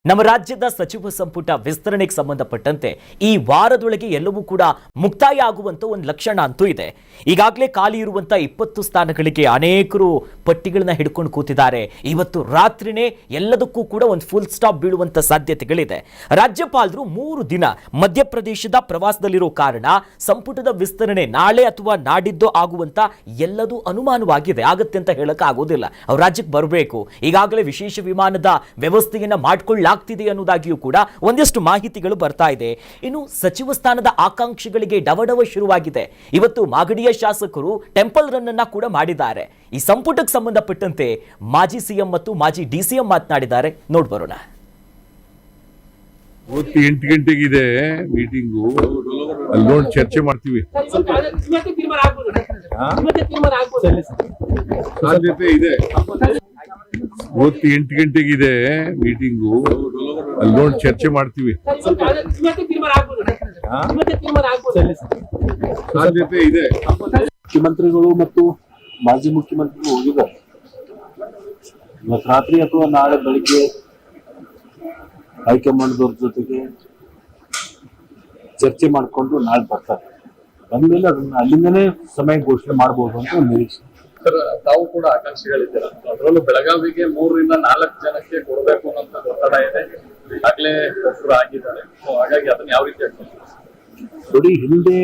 ನಮ್ಮ ರಾಜ್ಯದ ಸಚಿವ ಸಂಪುಟ ವಿಸ್ತರಣೆಗೆ ಸಂಬಂಧಪಟ್ಟಂತೆ ಈ ವಾರದೊಳಗೆ ಎಲ್ಲವೂ ಕೂಡ ಮುಕ್ತಾಯ ಆಗುವಂತ ಒಂದು ಲಕ್ಷಣ ಅಂತೂ ಇದೆ. ಈಗಾಗಲೇ ಖಾಲಿ ಇರುವಂತ 20 ಸ್ಥಾನಗಳಿಗೆ ಅನೇಕರು ಪಟ್ಟಿಗಳನ್ನ ಹಿಡ್ಕೊಂಡು ಕೂತಿದ್ದಾರೆ. ಇವತ್ತು ರಾತ್ರಿನೇ ಎಲ್ಲದಕ್ಕೂ ಕೂಡ ಒಂದು ಫುಲ್ ಸ್ಟಾಪ್ ಬೀಳುವಂತ ಸಾಧ್ಯತೆಗಳಿದೆ. ರಾಜ್ಯಪಾಲರು 3 ದಿನ ಮಧ್ಯಪ್ರದೇಶದ ಪ್ರವಾಸದಲ್ಲಿರೋ ಕಾರಣ ಸಂಪುಟದ ವಿಸ್ತರಣೆ ನಾಳೆ ಅಥವಾ ನಾಡಿದ್ದು ಆಗುವಂತ ಎಲ್ಲದೂ ಅನುಮಾನವಾಗಿದೆ. ಆಗತ್ತೆ ಅಂತ ಹೇಳಕ್ ಆಗೋದಿಲ್ಲ. ಅವ್ರು ರಾಜ್ಯಕ್ಕೆ ಬರಬೇಕು. ಈಗಾಗಲೇ ವಿಶೇಷ ವಿಮಾನದ ವ್ಯವಸ್ಥೆಯನ್ನ ಮಾಡಿಕೊಳ್ಳಲಾಗ್ತಿದೆ ಅನ್ನೋದಾಗಿಯೂ ಕೂಡ ಒಂದಷ್ಟು ಮಾಹಿತಿಗಳು ಬರ್ತಾ ಇದೆ. ಇನ್ನು ಸಚಿವ ಸ್ಥಾನದ ಆಕಾಂಕ್ಷಿಗಳಿಗೆ ಡವಡವ ಶುರುವಾಗಿದೆ. ಇವತ್ತು ಮಾಗಡಿಯ ಶಾಸಕರು ಟೆಂಪಲ್ ರನ್ ಅನ್ನ ಕೂಡ ಮಾಡಿದ್ದಾರೆ. ಈ ಸಂಪುಟಕ್ಕೆ ಸಂಬಂಧಪಟ್ಟಂತೆ ಮಾಜಿ ಸಿಎಂ ಮತ್ತು ಮಾಜಿ ಡಿಸಿಎಂ ಮಾತನಾಡಿದ್ದಾರೆ. ನೋಡ್ಬರೋಣ. 8 ಗಂಟೆಗಿದೆ ಮೀಟಿಂಗು, ಅಲ್ಲಿ ನೋಡಿ ಚರ್ಚೆ ಮಾಡ್ತೀವಿ. ಸಾಧ್ಯತೆ ಇದೆ. 8 ಗಂಟೆಗಿದೆ ಮೀಟಿಂಗು, ಅಲ್ಲಿ ನೋಡಿ ಚರ್ಚೆ ಮಾಡ್ತೀವಿ. ಸಾಧ್ಯತೆ ಇದೆ. ಮುಖ್ಯಮಂತ್ರಿಗಳು ಮತ್ತು ಮಾಜಿ ಮುಖ್ಯಮಂತ್ರಿಗಳು ಹೋಗಿದ್ದಾರೆ. ಇವತ್ತು ರಾತ್ರಿ ಅಥವಾ ನಾಳೆ ಬೆಳಿಗ್ಗೆ ಹೈಕಮಾಂಡ್ದವ್ರ ಜೊತೆಗೆ ಚರ್ಚೆ ಮಾಡಿಕೊಂಡು ನಾಳೆ ಬರ್ತಾರೆ. ಬಂದ್ಮೇಲೆ ಅದನ್ನ ಅಲ್ಲಿಂದನೇ ಸಮಯ ಘೋಷಣೆ ಮಾಡಬಹುದು ಅಂತ ನಿರೀಕ್ಷೆ. ಸರ್, ತಾವು ಕೂಡ ಆಕಾಂಕ್ಷಿಗಳಿದ್ದೀರ. ಅದರಲ್ಲೂ ಬೆಳಗಾವಿಗೆ 3 ರಿಂದ 4 ಜನಕ್ಕೆ ಕೊಡಬೇಕು ಅನ್ನೋಂಥ ಒತ್ತಡ ಇದೆ. ಈಗಾಗಲೇ ಒಬ್ಬರು ಆಗಿದ್ದಾರೆ. ಹಾಗಾಗಿ ಅದನ್ನ ಯಾವ ರೀತಿ ನೋಡಿ, ಹಿಂದೆ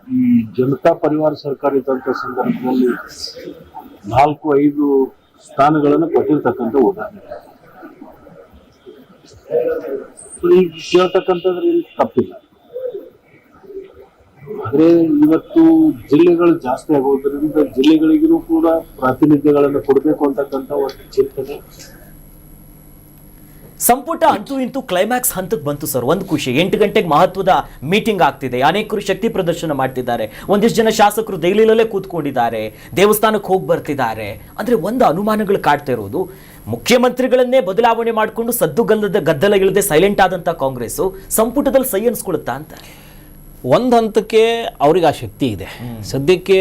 ಈ ಜನತಾ ಪರಿವಾರ ಸರ್ಕಾರ ಇದ್ದಂತ ಸಂದರ್ಭದಲ್ಲಿ 4-5 ಸ್ಥಾನಗಳನ್ನು ಕೊಟ್ಟಿರ್ತಕ್ಕಂಥ ಉದಾಹರಣೆ. ಈಗ ಕೇಳ್ತಕ್ಕಂಥದ್ರಲ್ಲಿ ತಪ್ಪಿಲ್ಲ. ಆದ್ರೆ ಇವತ್ತು ಜಿಲ್ಲೆಗಳು ಜಾಸ್ತಿ ಆಗೋದ್ರಿಂದ ಜಿಲ್ಲೆಗಳಿಗೂ ಕೂಡ ಪ್ರಾತಿನಿಧ್ಯಗಳನ್ನು ಕೊಡಬೇಕು ಅಂತಕ್ಕಂಥ ಒಂದು ಚಿಂತನೆ. ಸಂಪುಟ ಅಂತೂ ಇಂತೂ ಕ್ಲೈಮ್ಯಾಕ್ಸ್ ಹಂತಕ್ಕೆ ಬಂತು ಸರ್. ಒಂದು ಖುಷಿ, 8 ಗಂಟೆಗೆ ಮಹತ್ವದ ಮೀಟಿಂಗ್ ಆಗ್ತಿದೆ. ಅನೇಕರು ಶಕ್ತಿ ಪ್ರದರ್ಶನ ಮಾಡ್ತಿದ್ದಾರೆ. ಒಂದಿಷ್ಟು ಜನ ಶಾಸಕರು ದೆಹಲಿಯಲ್ಲೇ ಕೂತ್ಕೊಂಡಿದ್ದಾರೆ, ದೇವಸ್ಥಾನಕ್ಕೆ ಹೋಗಿ ಬರ್ತಿದ್ದಾರೆ. ಅಂದ್ರೆ ಒಂದು ಅನುಮಾನಗಳು ಕಾಡ್ತಾ ಇರೋದು, ಮುಖ್ಯಮಂತ್ರಿಗಳನ್ನೇ ಬದಲಾವಣೆ ಮಾಡಿಕೊಂಡು ಗದ್ದಲ ಇಲ್ಲದೆ ಸೈಲೆಂಟ್ ಆದಂತ ಕಾಂಗ್ರೆಸ್ ಸಂಪುಟದಲ್ಲಿ ಸೈ ಅನ್ಸ್ಕೊಳುತ್ತಾ ಅಂತ. ಒಂದು ಹಂತಕ್ಕೆ ಅವ್ರಿಗೆ ಆ ಶಕ್ತಿ ಇದೆ. ಸದ್ಯಕ್ಕೆ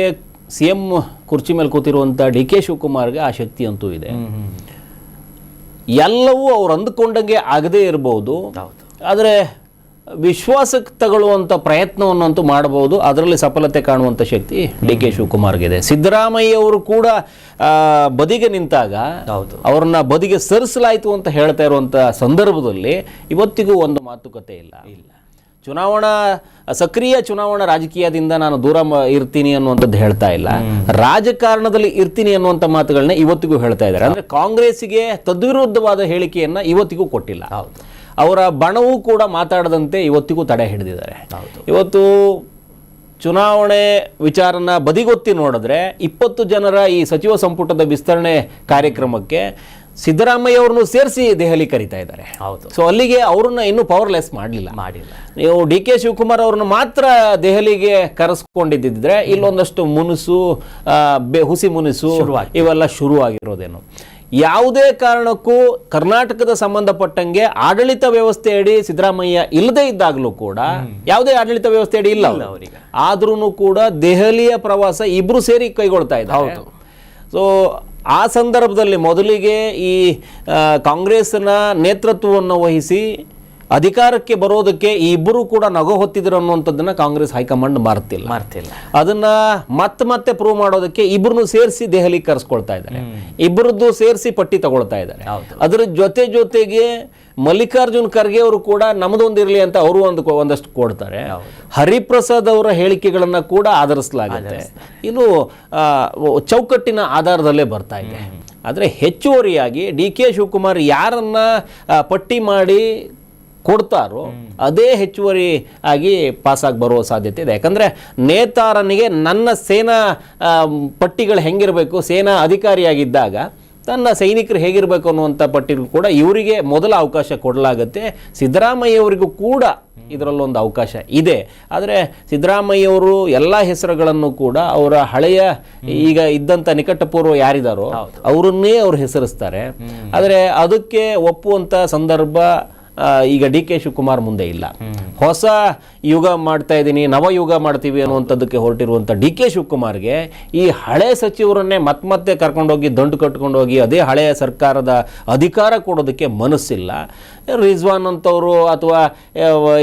CM ಕುರ್ಚಿ ಮೇಲೆ ಕೂತಿರುವಂಥ DK ಶಿವಕುಮಾರ್ಗೆ ಆ ಶಕ್ತಿ ಅಂತೂ ಇದೆ. ಎಲ್ಲವೂ ಅವ್ರು ಅಂದುಕೊಂಡಂಗೆ ಆಗದೇ ಇರಬಹುದು, ಆದರೆ ವಿಶ್ವಾಸಕ್ಕೆ ತಗೊಳ್ಳುವಂಥ ಪ್ರಯತ್ನವನ್ನಂತೂ ಮಾಡಬಹುದು. ಅದರಲ್ಲಿ ಸಫಲತೆ ಕಾಣುವಂಥ ಶಕ್ತಿ DK ಶಿವಕುಮಾರ್ಗಿದೆ. ಸಿದ್ದರಾಮಯ್ಯ ಅವರು ಕೂಡ ಬದಿಗೆ ನಿಂತಾಗ ಅವ್ರನ್ನ ಬದಿಗೆ ಸರಿಸಲಾಯಿತು ಅಂತ ಹೇಳ್ತಾ ಇರುವಂಥ ಸಂದರ್ಭದಲ್ಲಿ ಇವತ್ತಿಗೂ ಒಂದು ಮಾತುಕತೆ ಇಲ್ಲ. ಸಕ್ರಿಯ ಚುನಾವಣಾ ರಾಜಕೀಯದಿಂದ ನಾನು ದೂರ ಇರ್ತೀನಿ ಅನ್ನುವಂಥದ್ದು ಹೇಳ್ತಾ ಇಲ್ಲ. ರಾಜಕಾರಣದಲ್ಲಿ ಇರ್ತೀನಿ ಅನ್ನುವಂಥ ಮಾತುಗಳನ್ನ ಇವತ್ತಿಗೂ ಹೇಳ್ತಾ ಇದ್ದಾರೆ. ಅಂದ್ರೆ ಕಾಂಗ್ರೆಸ್ಸಿಗೆ ತದ್ವಿರುದ್ಧವಾದ ಹೇಳಿಕೆಯನ್ನ ಇವತ್ತಿಗೂ ಕೊಟ್ಟಿಲ್ಲ. ಅವರ ಬಣವೂ ಕೂಡ ಮಾತಾಡದಂತೆ ಇವತ್ತಿಗೂ ತಡೆ ಹಿಡಿದಿದ್ದಾರೆ. ಇವತ್ತು ಚುನಾವಣೆ ವಿಚಾರನ ಬದಿಗೊತ್ತಿ ನೋಡಿದ್ರೆ 20 ಜನರ ಈ ಸಚಿವ ಸಂಪುಟದ ವಿಸ್ತರಣೆ ಕಾರ್ಯಕ್ರಮಕ್ಕೆ ಸಿದ್ದರಾಮಯ್ಯ ಅವ್ರನ್ನು ಸೇರಿಸಿ ದೆಹಲಿ ಕರೀತಾ ಇದ್ದಾರೆ. ಸೊ ಅಲ್ಲಿಗೆ ಅವ್ರನ್ನ ಇನ್ನೂ ಪವರ್ಲೆಸ್ ಮಾಡಲಿಲ್ಲ. ನೀವು DK ಶಿವಕುಮಾರ್ ಅವ್ರನ್ನ ಮಾತ್ರ ದೆಹಲಿಗೆ ಕರೆಸ್ಕೊಂಡಿದ್ದಿದ್ರೆ ಇಲ್ಲೊಂದಷ್ಟು ಮುನಿಸು, ಹುಸಿ ಮುನಿಸು ಇವೆಲ್ಲ ಶುರುವಾಗಿರೋದೇನು. ಯಾವುದೇ ಕಾರಣಕ್ಕೂ ಕರ್ನಾಟಕದ ಸಂಬಂಧಪಟ್ಟಂಗೆ ಆಡಳಿತ ವ್ಯವಸ್ಥೆ ಅಡಿ ಸಿದ್ದರಾಮಯ್ಯ ಇಲ್ಲದೆ ಇದ್ದಾಗಲೂ ಕೂಡ, ಯಾವುದೇ ಆಡಳಿತ ವ್ಯವಸ್ಥೆ ಅಡಿ ಇಲ್ಲ ಅವರಿಗೆ, ಆದ್ರೂ ಕೂಡ ದೆಹಲಿಯ ಪ್ರವಾಸ ಇಬ್ರು ಸೇರಿ ಕೈಗೊಳ್ತಾ ಇದ್ದಾರೆ. ಸೊ ಆ ಸಂದರ್ಭದಲ್ಲಿ ಮೊದಲಿಗೆ ಈ ಕಾಂಗ್ರೆಸ್ನ ನೇತೃತ್ವವನ್ನು ವಹಿಸಿ ಅಧಿಕಾರಕ್ಕೆ ಬರೋದಕ್ಕೆ ಈ ಇಬ್ಬರು ಕೂಡ ನಗು ಹೊತ್ತಿದ್ರು ಅನ್ನುವಂಥದ್ದನ್ನ ಕಾಂಗ್ರೆಸ್ ಹೈಕಮಾಂಡ್ ಮಾರ್ತಿಲ್ಲ. ಅದನ್ನ ಮತ್ತೆ ಪ್ರೂವ್ ಮಾಡೋದಕ್ಕೆ ಇಬ್ಬರನ್ನು ಸೇರಿಸಿ ದೆಹಲಿ ಕರೆಸ್ಕೊಳ್ತಾ ಇದ್ದಾರೆ. ಇಬ್ಬರದ್ದು ಸೇರಿಸಿ ಪಟ್ಟಿ ತಗೊಳ್ತಾ ಇದ್ದಾರೆ. ಅದರ ಜೊತೆಗೆ ಮಲ್ಲಿಕಾರ್ಜುನ್ ಖರ್ಗೆ ಅವರು ಕೂಡ ನಮ್ದೊಂದಿರಲಿ ಅಂತ ಅವರು ಒಂದಷ್ಟು ಕೊಡ್ತಾರೆ. ಹರಿಪ್ರಸಾದ್ ಅವರ ಹೇಳಿಕೆಗಳನ್ನ ಕೂಡ ಆಧರಿಸಲಾಗುತ್ತೆ. ಇನ್ನು ಚೌಕಟ್ಟಿನ ಆಧಾರದಲ್ಲೇ ಬರ್ತಾ ಇದೆ. ಆದರೆ ಹೆಚ್ಚುವರಿಯಾಗಿ DK ಶಿವಕುಮಾರ್ ಯಾರನ್ನ ಪಟ್ಟಿ ಮಾಡಿ ಕೊಡ್ತಾರೋ ಅದೇ ಹೆಚ್ಚುವರಿ ಆಗಿ ಪಾಸಾಗಿ ಬರುವ ಸಾಧ್ಯತೆ ಇದೆ. ಯಾಕಂದರೆ ನೇತಾರನಿಗೆ ನನ್ನ ಸೇನಾ ಪಟ್ಟಿಗಳು ಹೆಂಗಿರಬೇಕು, ಸೇನಾ ಅಧಿಕಾರಿಯಾಗಿದ್ದಾಗ ತನ್ನ ಸೈನಿಕರು ಹೇಗಿರಬೇಕು ಅನ್ನುವಂಥ ಪಟ್ಟಿಗಳು ಕೂಡ ಇವರಿಗೆ ಮೊದಲ ಅವಕಾಶ ಕೊಡಲಾಗುತ್ತೆ. ಸಿದ್ದರಾಮಯ್ಯವರಿಗೂ ಕೂಡ ಇದರಲ್ಲೊಂದು ಅವಕಾಶ ಇದೆ. ಆದರೆ ಸಿದ್ದರಾಮಯ್ಯವರು ಎಲ್ಲ ಹೆಸರುಗಳನ್ನು ಕೂಡ ಅವರ ಹಳೆಯ ಈಗ ಇದ್ದಂಥ ನಿಕಟಪೂರ್ವ ಯಾರಿದ್ದಾರೋ ಅವರನ್ನೇ ಅವ್ರು ಹೆಸರಿಸ್ತಾರೆ. ಆದರೆ ಅದಕ್ಕೆ ಒಪ್ಪುವಂಥ ಸಂದರ್ಭ ಈಗ ಡಿ ಕೆ ಶಿವಕುಮಾರ್ ಮುಂದೆ ಇಲ್ಲ. ಹೊಸ ಯುಗ ಮಾಡ್ತಾ ಇದ್ದೀನಿ, ನವಯುಗ ಮಾಡ್ತೀವಿ ಅನ್ನುವಂಥದ್ದಕ್ಕೆ ಹೊರಟಿರುವಂಥ ಡಿ ಕೆ ಶಿವಕುಮಾರ್ಗೆ ಈ ಹಳೆ ಸಚಿವರನ್ನೇ ಮತ್ತೆ ಕರ್ಕೊಂಡೋಗಿ ದಂಡು ಕಟ್ಕೊಂಡೋಗಿ ಅದೇ ಹಳೆಯ ಸರ್ಕಾರದ ಅಧಿಕಾರ ಕೊಡೋದಕ್ಕೆ ಮನಸ್ಸಿಲ್ಲ. ರಿಜ್ವಾನ್ ಅಂತವರು ಅಥವಾ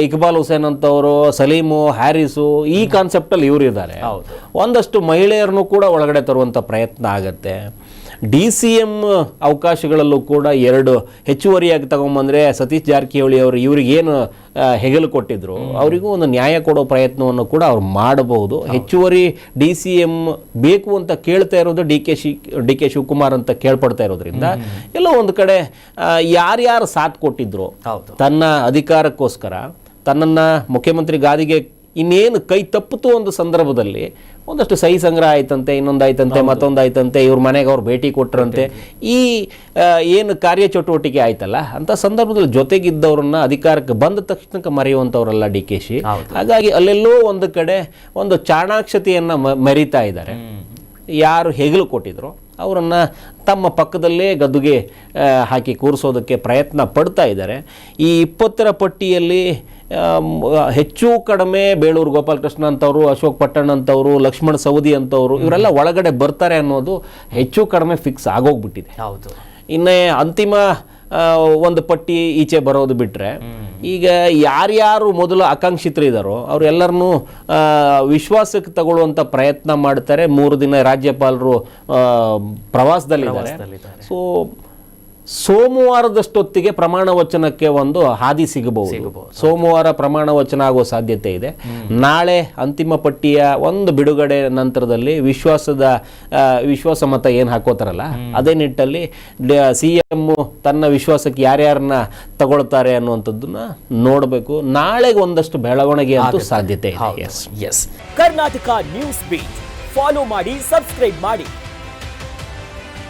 ಇಕ್ಬಾಲ್ ಹುಸೇನ್ ಅಂತವರು, ಸಲೀಮು, ಹ್ಯಾರಿಸು, ಈ ಕಾನ್ಸೆಪ್ಟಲ್ಲಿ ಇವರು ಇದ್ದಾರೆ. ಒಂದಷ್ಟು ಮಹಿಳೆಯರನ್ನು ಕೂಡ ಒಳಗಡೆ ತರುವಂಥ ಪ್ರಯತ್ನ ಆಗತ್ತೆ. DCM ಅವಕಾಶಗಳಲ್ಲೂ ಕೂಡ 2 ಹೆಚ್ಚುವರಿಯಾಗಿ ತಗೊಂಬಂದರೆ ಸತೀಶ್ ಜಾರಕಿಹೊಳಿ ಅವರು ಇವ್ರಿಗೇನು ಹೆಗಲು ಕೊಟ್ಟಿದ್ರು ಅವರಿಗೂ ಒಂದು ನ್ಯಾಯ ಕೊಡೋ ಪ್ರಯತ್ನವನ್ನು ಕೂಡ ಅವ್ರು ಮಾಡಬಹುದು. ಹೆಚ್ಚುವರಿ DCM ಬೇಕು ಅಂತ ಕೇಳ್ತಾ ಇರೋದು ಡಿ ಕೆ ಶಿವಕುಮಾರ್ ಅಂತ ಕೇಳ್ಪಡ್ತಾ ಇರೋದ್ರಿಂದ ಎಲ್ಲೋ ಒಂದು ಕಡೆ ಯಾರ್ಯಾರು ಸಾಥ್ ಕೊಟ್ಟಿದ್ರು ತನ್ನ ಅಧಿಕಾರಕ್ಕೋಸ್ಕರ, ತನ್ನನ್ನು ಮುಖ್ಯಮಂತ್ರಿ ಗಾದಿಗೆ ಇನ್ನೇನು ಕೈ ತಪ್ಪಿತು ಒಂದು ಸಂದರ್ಭದಲ್ಲಿ ಒಂದಷ್ಟು ಸಹಿ ಸಂಗ್ರಹ ಆಯ್ತಂತೆ, ಇನ್ನೊಂದಾಯ್ತಂತೆ, ಮತ್ತೊಂದಾಯ್ತಂತೆ, ಇವ್ರ ಮನೆಗೆ ಅವ್ರು ಭೇಟಿ ಕೊಟ್ಟರಂತೆ, ಈ ಏನು ಕಾರ್ಯಚಟುವಟಿಕೆ ಆಯ್ತಲ್ಲ ಅಂತ ಸಂದರ್ಭದಲ್ಲಿ ಜೊತೆಗಿದ್ದವ್ರನ್ನ ಅಧಿಕಾರಕ್ಕೆ ಬಂದ ತಕ್ಷಣಕ್ಕೆ ಮರೆಯುವಂಥವ್ರಲ್ಲ DK ಶಿ. ಹಾಗಾಗಿ ಅಲ್ಲೆಲ್ಲೋ ಒಂದು ಕಡೆ ಒಂದು ಚಾಣಾಕ್ಷತೆಯನ್ನು ಮೆರೀತಾ ಇದ್ದಾರೆ. ಯಾರು ಹೆಗಲು ಕೊಟ್ಟಿದ್ರು ಅವರನ್ನು ತಮ್ಮ ಪಕ್ಕದಲ್ಲೇ ಗದ್ದುಗೆ ಹಾಕಿ ಕೂರಿಸೋದಕ್ಕೆ ಪ್ರಯತ್ನ ಪಡ್ತಾ ಇದ್ದಾರೆ. ಈ 20ರ ಪಟ್ಟಿಯಲ್ಲಿ ಹೆಚ್ಚು ಕಡಿಮೆ ಬೇಳೂರು ಗೋಪಾಲಕೃಷ್ಣ ಅಂತವರು, ಅಶೋಕ್ ಪಟ್ಟಣ್ ಅಂತವರು, ಲಕ್ಷ್ಮಣ್ ಸವದಿ ಅಂತವರು ಇವರೆಲ್ಲ ಒಳಗಡೆ ಬರ್ತಾರೆ ಅನ್ನೋದು ಹೆಚ್ಚು ಕಡಿಮೆ ಫಿಕ್ಸ್ ಆಗೋಗ್ಬಿಟ್ಟಿದೆ. ಇನ್ನೇ ಅಂತಿಮ ಒಂದು ಪಟ್ಟಿ ಈಚೆ ಬರೋದು ಬಿಟ್ಟರೆ ಈಗ ಯಾರ್ಯಾರು ಮೊದಲು ಆಕಾಂಕ್ಷಿತರಿದ್ದಾರೋ ಅವರೆಲ್ಲರನ್ನೂ ವಿಶ್ವಾಸಕ್ಕೆ ತಗೊಳ್ಳುವಂಥ ಪ್ರಯತ್ನ ಮಾಡ್ತಾರೆ. 3 ದಿನ ರಾಜ್ಯಪಾಲರು ಪ್ರವಾಸದಲ್ಲಿದ್ದಾರೆ. ಸೊ ಸೋಮವಾರದಷ್ಟೊತ್ತಿಗೆ ಪ್ರಮಾಣ ವಚನಕ್ಕೆ ಒಂದು ಹಾದಿ ಸಿಗಬಹುದು. ಸೋಮವಾರ ಪ್ರಮಾಣ ವಚನ ಆಗೋ ಸಾಧ್ಯತೆ ಇದೆ. ನಾಳೆ ಅಂತಿಮ ಪಟ್ಟಿಯ ಒಂದು ಬಿಡುಗಡೆ ನಂತರದಲ್ಲಿ ವಿಶ್ವಾಸ ಮತ ಏನು ಹಾಕೋತಾರಲ್ಲ ಅದೇ ನಿಟ್ಟಲ್ಲಿ CM ತನ್ನ ವಿಶ್ವಾಸಕ್ಕೆ ಯಾರ್ಯಾರನ್ನ ತಗೊಳ್ತಾರೆ ಅನ್ನುವಂಥದ್ದನ್ನ ನೋಡಬೇಕು. ನಾಳೆಗೆ ಒಂದಷ್ಟು ಬೆಳವಣಿಗೆ ಅಂತೂ ಸಾಧ್ಯತೆ ಇದೆ. ಕರ್ನಾಟಕ ನ್ಯೂಸ್ ಬೀಟ್ ಫಾಲೋ ಮಾಡಿ, ಸಬ್ಸ್ಕ್ರೈಬ್ ಮಾಡಿ.